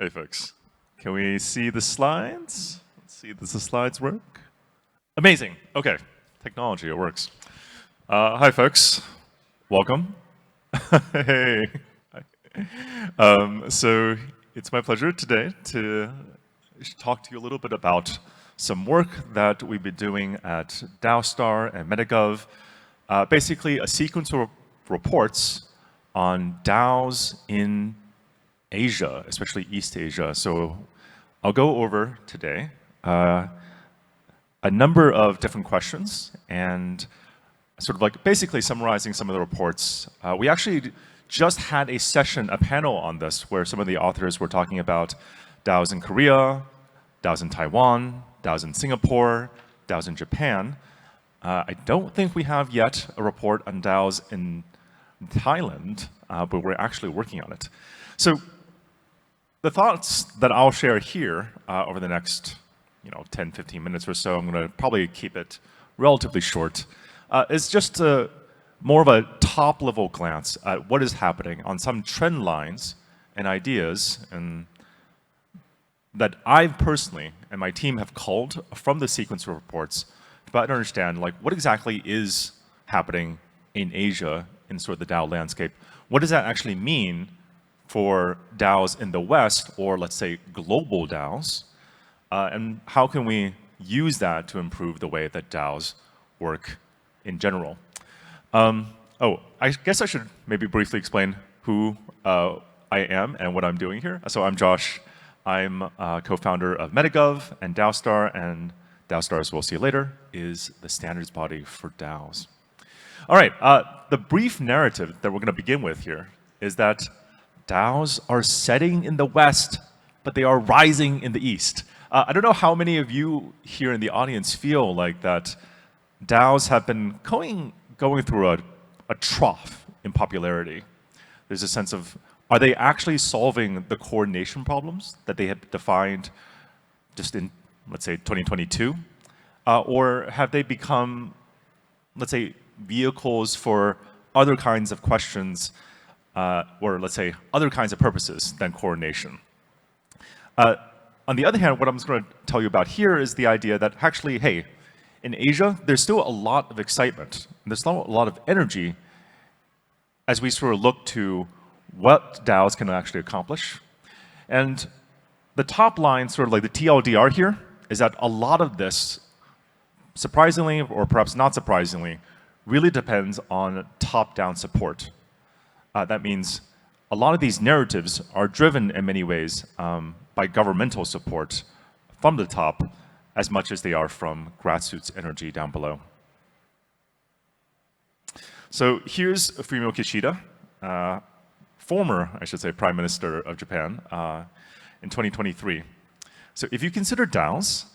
Hey folks, can we see the slides? Let's see, does the slides work? Amazing, okay, technology, it works. Hi folks, welcome. Hey. So it's my pleasure today to talk to you a little bit about some work that we've been doing at DAOstar and MetaGov. Basically a sequence of reports on DAOs in Asia, especially East Asia. So I'll go over today a number of different questions and sort of like basically summarizing some of the reports. We actually just had a session, a panel on this, where some of the authors were talking about DAOs in Korea, DAOs in Taiwan, DAOs in Singapore, DAOs in Japan. I don't think we have yet a report on DAOs in Thailand, but we're actually working on it. So the thoughts that I'll share here over the next 10, 15 minutes or so, I'm going to probably keep it relatively short, is just more of a top-level glance at what is happening on some trend lines and ideas and that I've personally and my team have culled from the sequence of reports to better understand what exactly is happening in Asia in sort of the DAO landscape. What does that actually mean for DAOs in the West, or let's say global DAOs, and how can we use that to improve the way that DAOs work in general? I guess I should maybe briefly explain who I am and what I'm doing here. So I'm Josh. I'm co-founder of MetaGov and DAOstar, and DAOstar, as we'll see later, is the standards body for DAOs. All right, the brief narrative that we're going to begin with here is that DAOs are setting in the West, but they are rising in the East. I don't know how many of you here in the audience feel like that DAOs have been going through a trough in popularity. There's a sense of, are they actually solving the coordination problems that they had defined just in, let's say, 2022? Or have they become, let's say, vehicles for other kinds of questions, or let's say other kinds of purposes than coordination? On the other hand, what I'm just going to tell you about here is the idea that actually, hey, in Asia, there's still a lot of excitement. And there's still a lot of energy as we sort of look to what DAOs can actually accomplish. And the top line, sort of like the TLDR here, is that a lot of this, surprisingly, or perhaps not surprisingly, really depends on top-down support. That means a lot of these narratives are driven in many ways by governmental support from the top as much as they are from grassroots energy down below. So here's Fumio Kishida, former, I should say, Prime Minister of Japan in 2023. So if you consider DAOs,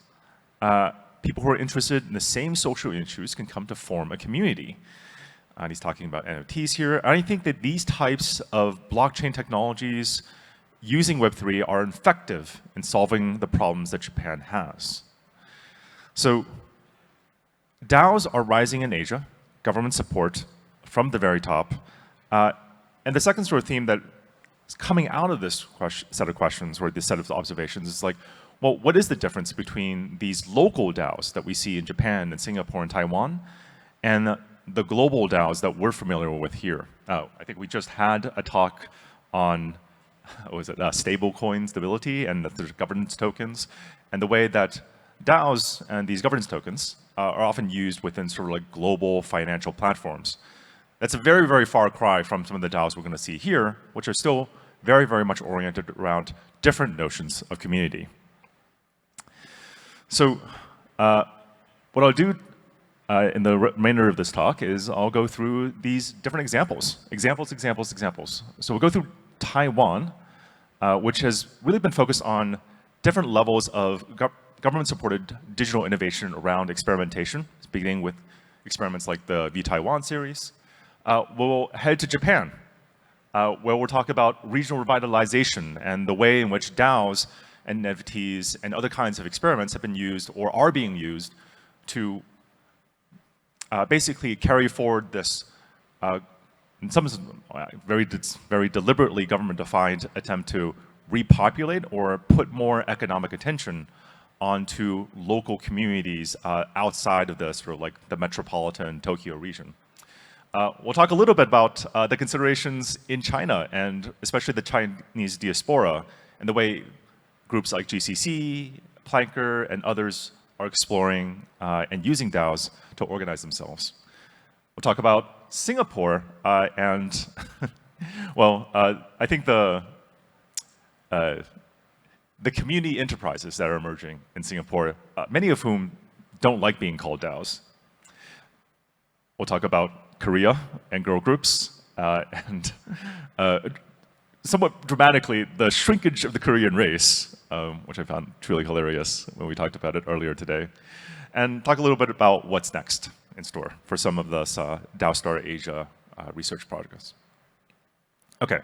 people who are interested in the same social issues can come to form a community. And he's talking about NFTs here. And I think that these types of blockchain technologies using Web3 are effective in solving the problems that Japan has. So DAOs are rising in Asia, government support from the very top. And the second sort of theme that is coming out of this set of questions, or this set of observations, is like, well, what is the difference between these local DAOs that we see in Japan and Singapore and Taiwan and the global DAOs that we're familiar with here? I think we just had a talk on, what was it, stablecoin stability and the governance tokens, and the way that DAOs and these governance tokens are often used within sort of like global financial platforms. That's a very, very far cry from some of the DAOs we're going to see here, which are still very, very much oriented around different notions of community. So what I'll do in the remainder of this talk is I'll go through these different examples. So we'll go through Taiwan, which has really been focused on different levels of government-supported digital innovation around experimentation, beginning with experiments like the V-Taiwan series. We'll head to Japan, where we'll talk about regional revitalization and the way in which DAOs and NFTs and other kinds of experiments have been used or are being used to basically carry forward this, in some very deliberately government-defined attempt to repopulate or put more economic attention onto local communities outside of the sort of like the metropolitan Tokyo region. We'll talk a little bit about the considerations in China and especially the Chinese diaspora and the way groups like GCC, Planker, and others are exploring and using DAOs to organize themselves. We'll talk about Singapore and, well, I think the community enterprises that are emerging in Singapore, many of whom don't like being called DAOs. We'll talk about Korea and girl groups, and somewhat dramatically, the shrinkage of the Korean race, which I found truly hilarious when we talked about it earlier today, and talk a little bit about what's next in store for some of the DAOstar Asia research projects. Okay,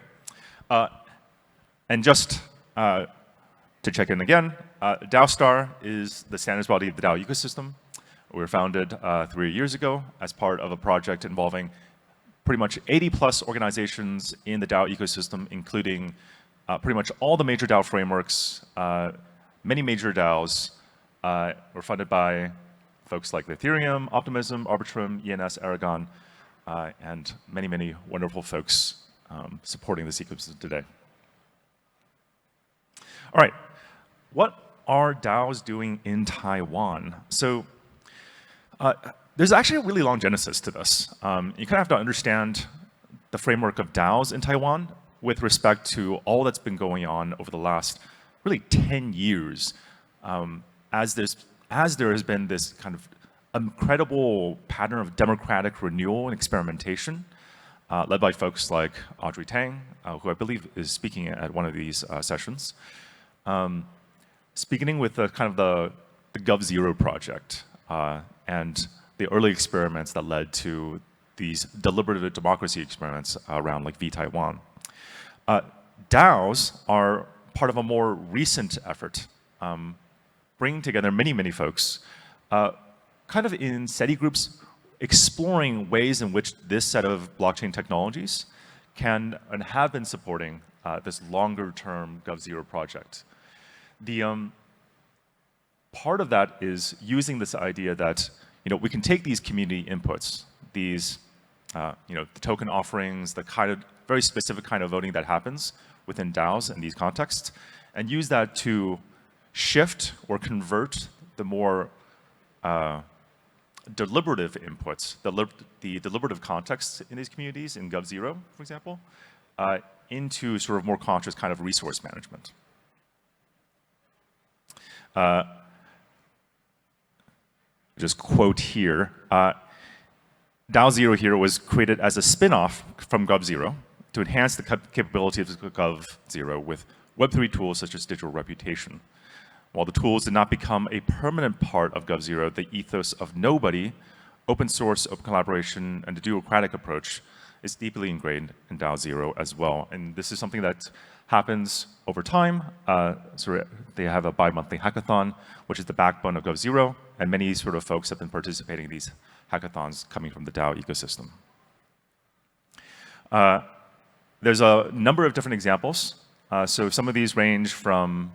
and just to check in again, DAOstar is the standards body of the DAO ecosystem. We were founded 3 years ago as part of a project involving pretty much 80+ organizations in the DAO ecosystem, including pretty much all the major DAO frameworks, many major DAOs. We're funded by folks like Ethereum, Optimism, Arbitrum, ENS, Aragon, and many, many wonderful folks supporting this ecosystem today. All right, what are DAOs doing in Taiwan? So there's actually a really long genesis to this. You kind of have to understand the framework of DAOs in Taiwan with respect to all that's been going on over the last really 10 years as there has been this kind of incredible pattern of democratic renewal and experimentation led by folks like Audrey Tang, who I believe is speaking at one of these sessions. Beginning with the Gov0 project and the early experiments that led to these deliberative democracy experiments around like Taiwan. DAOs are part of a more recent effort, bringing together many, many folks, kind of in SETI groups, exploring ways in which this set of blockchain technologies can and have been supporting this longer-term Gov0 project. The part of that is using this idea that we can take these community inputs, these the token offerings, the kind of very specific kind of voting that happens within DAOs in these contexts, and use that to shift or convert the more deliberative inputs, the deliberative contexts in these communities, in Gov0, for example, into sort of more conscious kind of resource management. Just quote here, DAO0 here was created as a spin-off from Gov0 to enhance the capabilities of Gov0 with Web3 tools such as digital reputation. While the tools did not become a permanent part of Gov0, the ethos of nobody, open source, open collaboration, and the duocratic approach is deeply ingrained in DAO0 as well. And this is something that happens over time. So they have a bi-monthly hackathon, which is the backbone of Gov0, and many sort of folks have been participating in these hackathons coming from the DAO ecosystem. There's a number of different examples. So some of these range from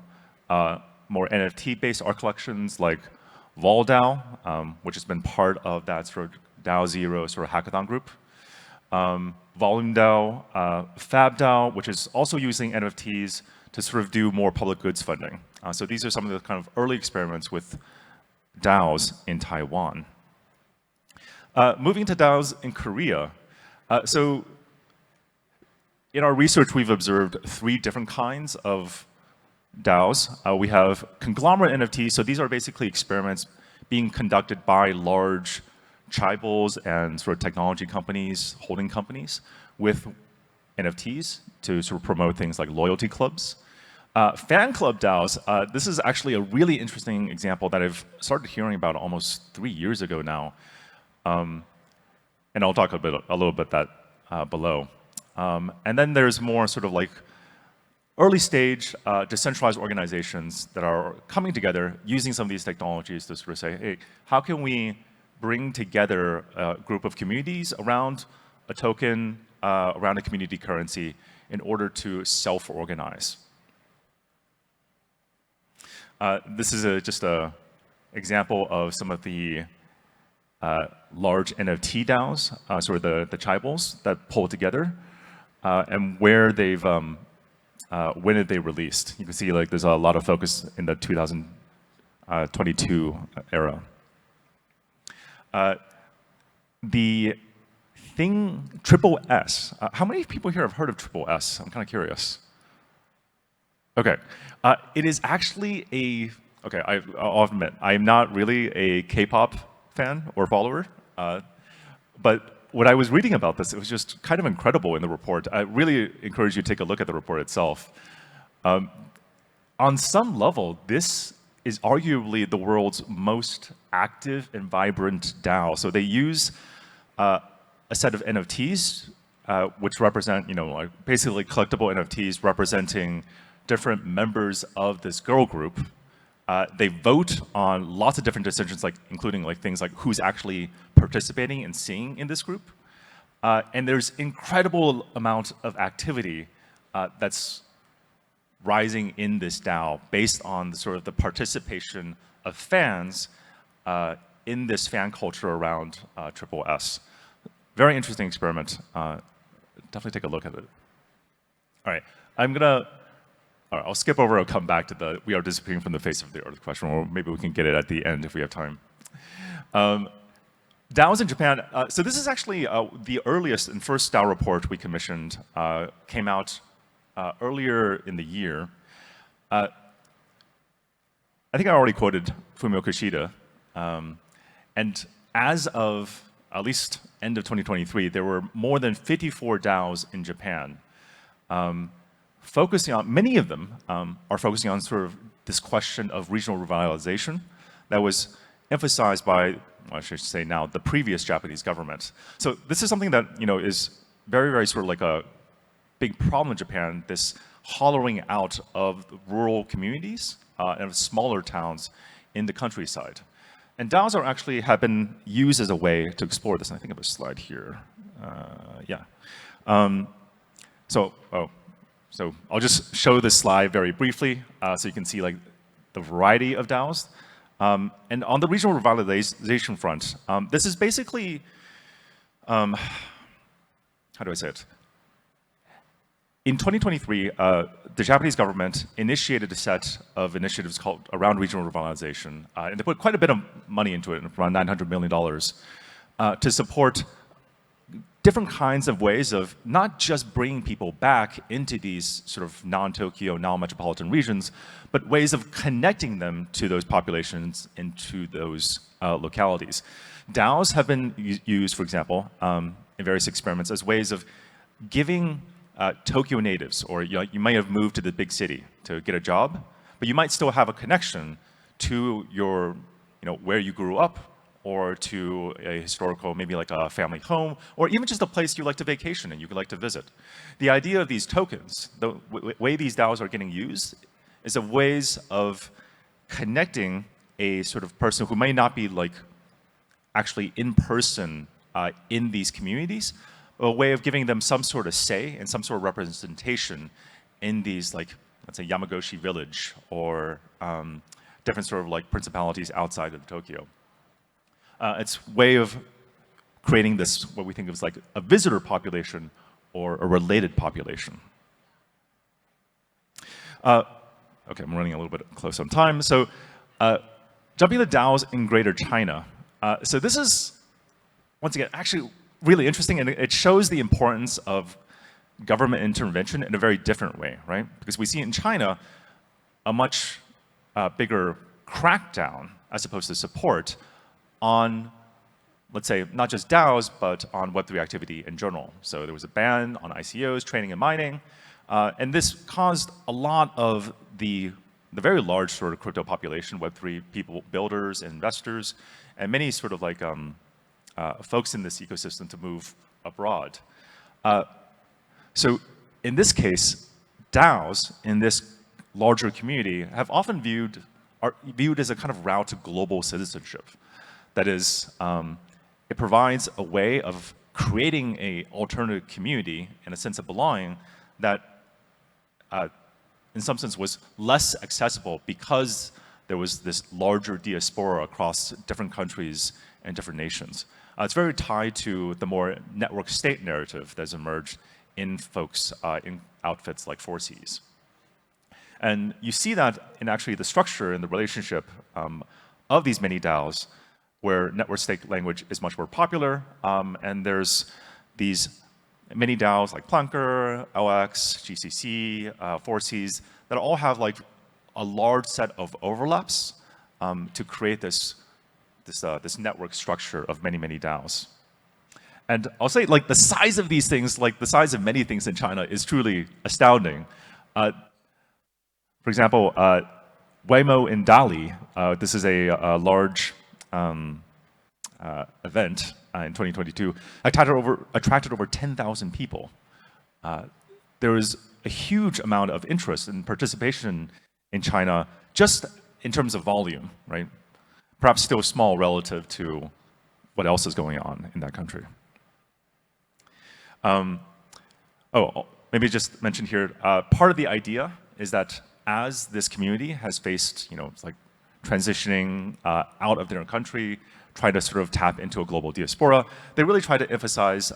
more NFT-based art collections like VolDAO, which has been part of that sort of DAO0 sort of hackathon group. VolumeDAO, FabDAO, which is also using NFTs to sort of do more public goods funding. So these are some of the kind of early experiments with DAOs in Taiwan. Moving to DAOs in Korea. So in our research, we've observed 3 different kinds of DAOs. We have conglomerate NFTs. So these are basically experiments being conducted by large tribals and sort of technology companies, holding companies, with NFTs to sort of promote things like loyalty clubs. Fan club DAOs, this is actually a really interesting example that I've started hearing about almost 3 years ago now. And I'll talk a little bit that below. And then there's more sort of like early stage decentralized organizations that are coming together using some of these technologies to sort of say, hey, how can we bring together a group of communities around a token, around a community currency in order to self-organize? This is just a example of some of the large NFT DAOs, sort of the chaebols that pull together, and where they've when did they released. You can see like there's a lot of focus in the 2022 era. The thing, Triple S. How many people here have heard of Triple S? I'm kind of curious. Okay. It is actually okay, I'll admit, I'm not really a K-pop fan or follower, but when I was reading about this, it was just kind of incredible in the report. I really encourage you to take a look at the report itself. On some level, this is arguably the world's most active and vibrant DAO. So they use a set of NFTs, which represent, like basically collectible NFTs representing different members of this girl group. They vote on lots of different decisions, including things like who's actually participating and seeing in this group. And there's incredible amount of activity that's rising in this DAO based on the participation of fans in this fan culture around Triple S. Very interesting experiment. Definitely take a look at it. All right, I'll skip over. I'll come back to the "we are disappearing from the face of the earth" question, or maybe we can get it at the end if we have time. DAOs in Japan. So this is actually the earliest and first DAO report we commissioned. Came out earlier in the year. I think I already quoted Fumio Kishida. And as of at least end of 2023, there were more than 54 DAOs in Japan. Focusing on, many of them are focusing on sort of this question of regional revitalization that was emphasized by, well, I should say now, the previous Japanese government. So this is something that is very, very sort of like a big problem in Japan, this hollowing out of rural communities and of smaller towns in the countryside. And DAOs have been used as a way to explore this. And I think I have a slide here. So I'll just show this slide very briefly so you can see the variety of DAOs. And on the regional revitalization front, this is basically, how do I say it? In 2023, the Japanese government initiated a set of initiatives called around regional revitalization, and they put quite a bit of money into it, around $900 million, to support different kinds of ways of not just bringing people back into these sort of non-Tokyo, non-metropolitan regions, but ways of connecting them to those populations into those localities. DAOs have been used, for example, in various experiments as ways of giving Tokyo natives, or you might have moved to the big city to get a job, but you might still have a connection to your, where you grew up, or to a historical, maybe like a family home, or even just a place you like to vacation and you could like to visit. The idea of these tokens, the way these DAOs are getting used, is a ways of connecting a sort of person who may not be actually in person in these communities, a way of giving them some sort of say and some sort of representation in these, let's say Yamagoshi village, or different sort of principalities outside of Tokyo. It's a way of creating this, what we think of as a visitor population or a related population. Okay, I'm running a little bit close on time. So jumping to DAOs in Greater China. So this is, once again, actually really interesting, and it shows the importance of government intervention in a very different way, right? Because we see in China a much bigger crackdown as opposed to support on, let's say, not just DAOs, but on Web3 activity in general. So there was a ban on ICOs, trading and mining, and this caused a lot of the very large sort of crypto population, Web3 people, builders, investors, and many sort of folks in this ecosystem to move abroad. So in this case, DAOs in this larger community have often are viewed as a kind of route to global citizenship. That is, it provides a way of creating an alternative community and a sense of belonging that, in some sense, was less accessible because there was this larger diaspora across different countries and different nations. It's very tied to the more network state narrative that's emerged in folks in outfits like 4Cs. And you see that in actually the structure and the relationship of these many DAOs, where network state language is much more popular, and there's these many DAOs like Planker, LX, GCC, 4Cs, that all have like a large set of overlaps to create this network structure of many, many DAOs. And I'll say, like, the size of these things, like the size of many things in China, is truly astounding. For example, Waymo in Dali, this is a large event in 2022, attracted over 10,000 people. There was a huge amount of interest and participation in China, just in terms of volume, right? Perhaps still small relative to what else is going on in that country. Maybe just mention here, part of the idea is that as this community has faced, like transitioning out of their own country, trying to sort of tap into a global diaspora, they really try to emphasize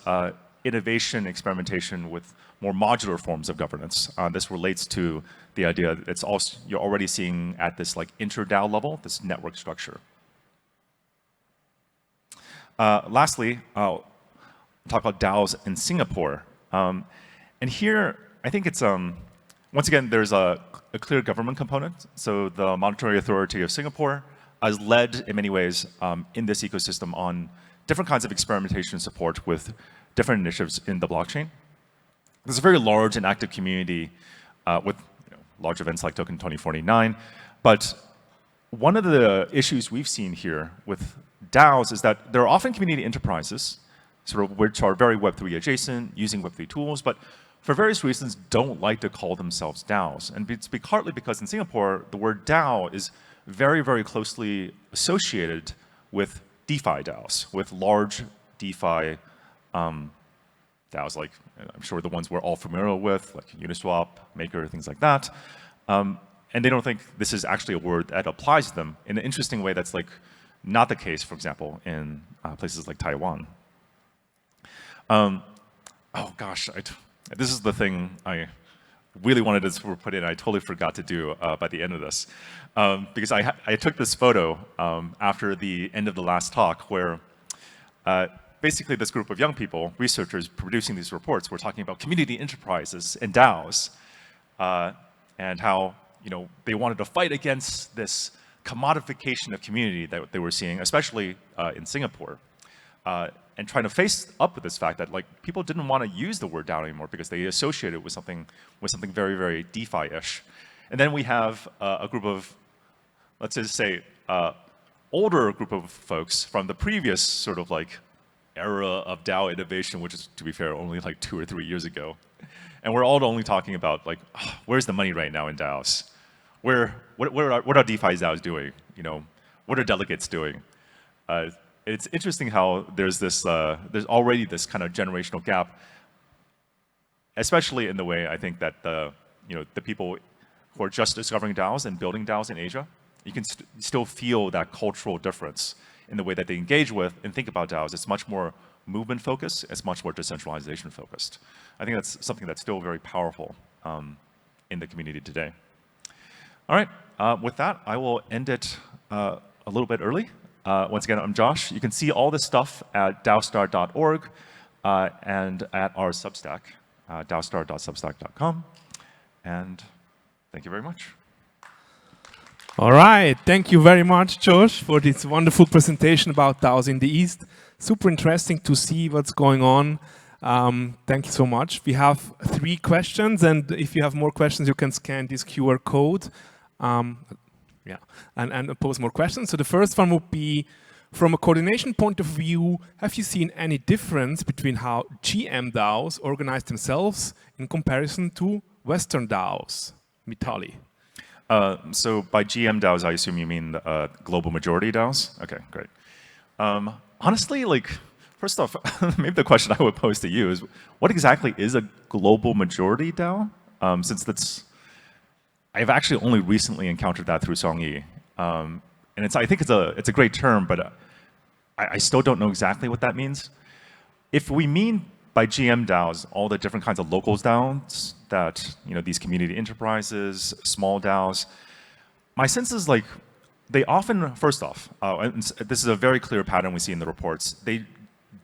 innovation, experimentation with more modular forms of governance. This relates to the idea that it's also, you're already seeing at this like inter-DAO level, this network structure. Lastly, I'll talk about DAOs in Singapore. And here, I think it's, once again, there's a clear government component. So the Monetary Authority of Singapore has led, in many ways, in this ecosystem on different kinds of experimentation support with different initiatives in the blockchain. There's a very large and active community with large events like Token 2049. But one of the issues we've seen here with DAOs is that there are often community enterprises, sort of which are very Web3 adjacent, using Web3 tools, but for various reasons don't like to call themselves DAOs. And it's partly because in Singapore, the word DAO is very, very closely associated with DeFi DAOs, with large DeFi DAOs, like I'm sure the ones we're all familiar with, like Uniswap, Maker, things like that. And they don't think this is actually a word that applies to them in an interesting way that's like not the case, for example, in places like Taiwan. Oh gosh, this is the thing I really wanted to sort of put in. I totally forgot to do by the end of this. Because I took this photo after the end of the last talk where basically this group of young people, researchers producing these reports, were talking about community enterprises and DAOs and how they wanted to fight against this commodification of community that they were seeing, especially in Singapore. And trying to face up with this fact that like people didn't want to use the word DAO anymore because they associated it with something very, very DeFi-ish. And then we have a group of, let's just say, older group of folks from the previous sort of like era of DAO innovation, which is, to be fair, only like 2 or 3 years ago. And we're all only talking about like, where's the money right now in DAOs? What are DeFi DAOs doing? What are delegates doing? It's interesting how there's there's already this kind of generational gap, especially in the way I think that the people who are just discovering DAOs and building DAOs in Asia, you can still feel that cultural difference in the way that they engage with and think about DAOs. It's much more movement focused. It's much more decentralization focused. I think that's something that's still very powerful in the community today. All right, with that, I will end it a little bit early. Once again, I'm Josh. You can see all this stuff at daostar.org and at our Substack, daostar.substack.com. And thank you very much. All right. Thank you very much, Josh, for this wonderful presentation about DAOs in the East. Super interesting to see what's going on. Thank you so much. We have 3 questions, and if you have more questions, you can scan this QR code. And pose more questions. So the first one would be, from a coordination point of view, have you seen any difference between how GM DAOs organize themselves in comparison to Western DAOs? Mitali. So by GM DAOs, I assume you mean global majority DAOs? Okay, great. Honestly, like, first off, maybe the question I would pose to you is, what exactly is a global majority DAO? Since I've actually only recently encountered that through Songyi. And I think it's a great term, but I still don't know exactly what that means. If we mean by GM DAOs all the different kinds of locals DAOs that these community enterprises, small DAOs, my sense is like they often, first off, and this is a very clear pattern we see in the reports, they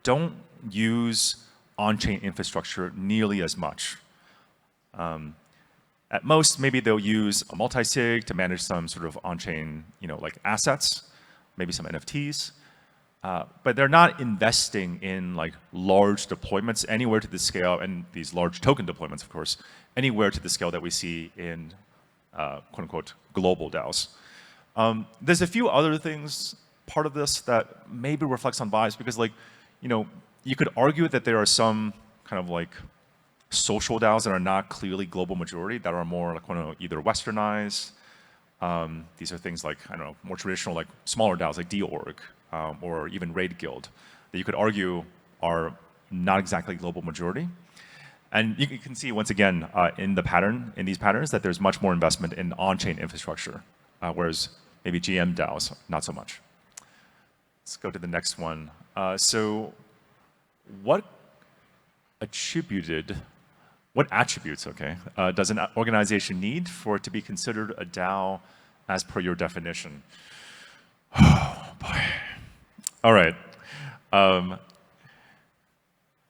don't use on-chain infrastructure nearly as much. At most, maybe they'll use a multi-sig to manage some sort of on-chain, like assets, maybe some NFTs. But they're not investing in like large deployments anywhere to the scale, and these large token deployments, of course, anywhere to the scale that we see in quote unquote global DAOs. There's a few other things, part of this that maybe reflects on bias, because like, you could argue that there are some kind of like social DAOs that are not clearly global majority, that are more like either westernized. These are things like, I don't know, more traditional, like smaller DAOs like D.org, or even Raid Guild, that you could argue are not exactly global majority. And you can see once again in these patterns that there's much more investment in on-chain infrastructure, whereas maybe GM DAOs, not so much. Let's go to the next one. So what attributes, does an organization need for it to be considered a DAO as per your definition? Oh, boy. All right.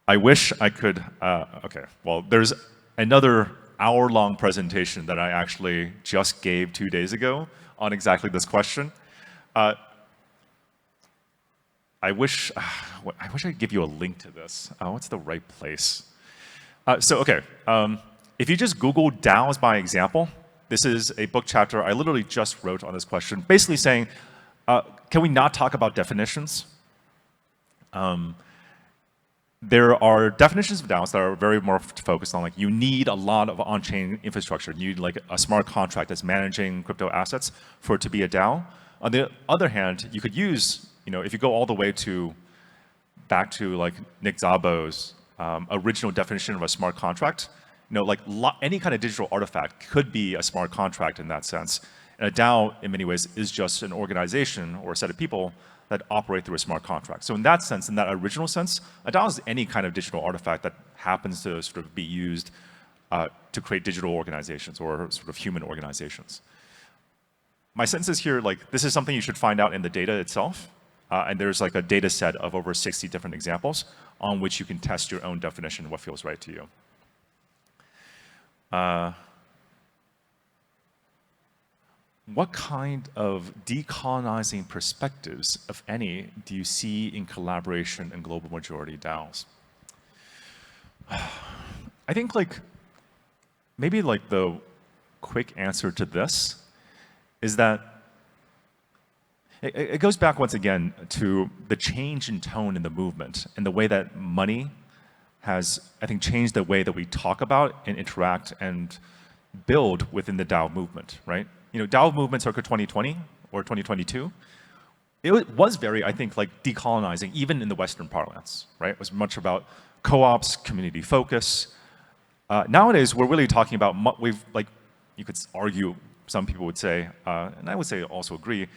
I wish I could, well, there's another hour-long presentation that I actually just gave 2 days ago on exactly this question. I wish I could give you a link to this. What's the right place? If you just Google DAOs by example, this is a book chapter I literally just wrote on this question, basically saying, can we not talk about definitions? There are definitions of DAOs that are very more focused on like you need a lot of on-chain infrastructure. You need like a smart contract that's managing crypto assets for it to be a DAO. On the other hand, you could use, if you go all the way back to like Nick Szabo's original definition of a smart contract, like any kind of digital artifact could be a smart contract in that sense. And a DAO, in many ways, is just an organization or a set of people that operate through a smart contract. So in that sense, in that original sense, a DAO is any kind of digital artifact that happens to sort of be used to create digital organizations or sort of human organizations. My sense is here, like, this is something you should find out in the data itself. And there's like a data set of over 60 different examples on which you can test your own definition of what feels right to you. What kind of decolonizing perspectives, if any, do you see in collaboration and global majority DAOs? I think like, maybe like the quick answer to this is that it goes back once again to the change in tone in the movement and the way that money has, I think, changed the way that we talk about and interact and build within the DAO movement, right? DAO movement circa 2020 or 2022, it was very, I think, like decolonizing, even in the Western parlance, right? It was much about co-ops, community focus. Nowadays, we're really talking about, like, you could argue, some people would say, and I would say also agree,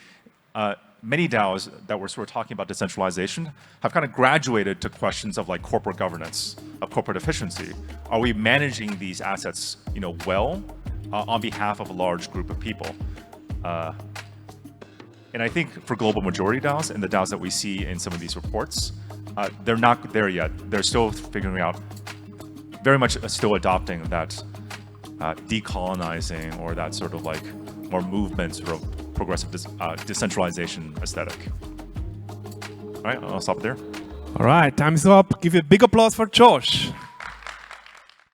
many DAOs that were sort of talking about decentralization have kind of graduated to questions of like corporate governance, of corporate efficiency. Are we managing these assets, well, on behalf of a large group of people? And I think for global majority DAOs and the DAOs that we see in some of these reports, they're not there yet. They're still figuring out, very much still adopting that decolonizing or that sort of like more movement, sort of progressive decentralization aesthetic. All right, I'll stop there. All right, time is up. Give a big applause for Josh.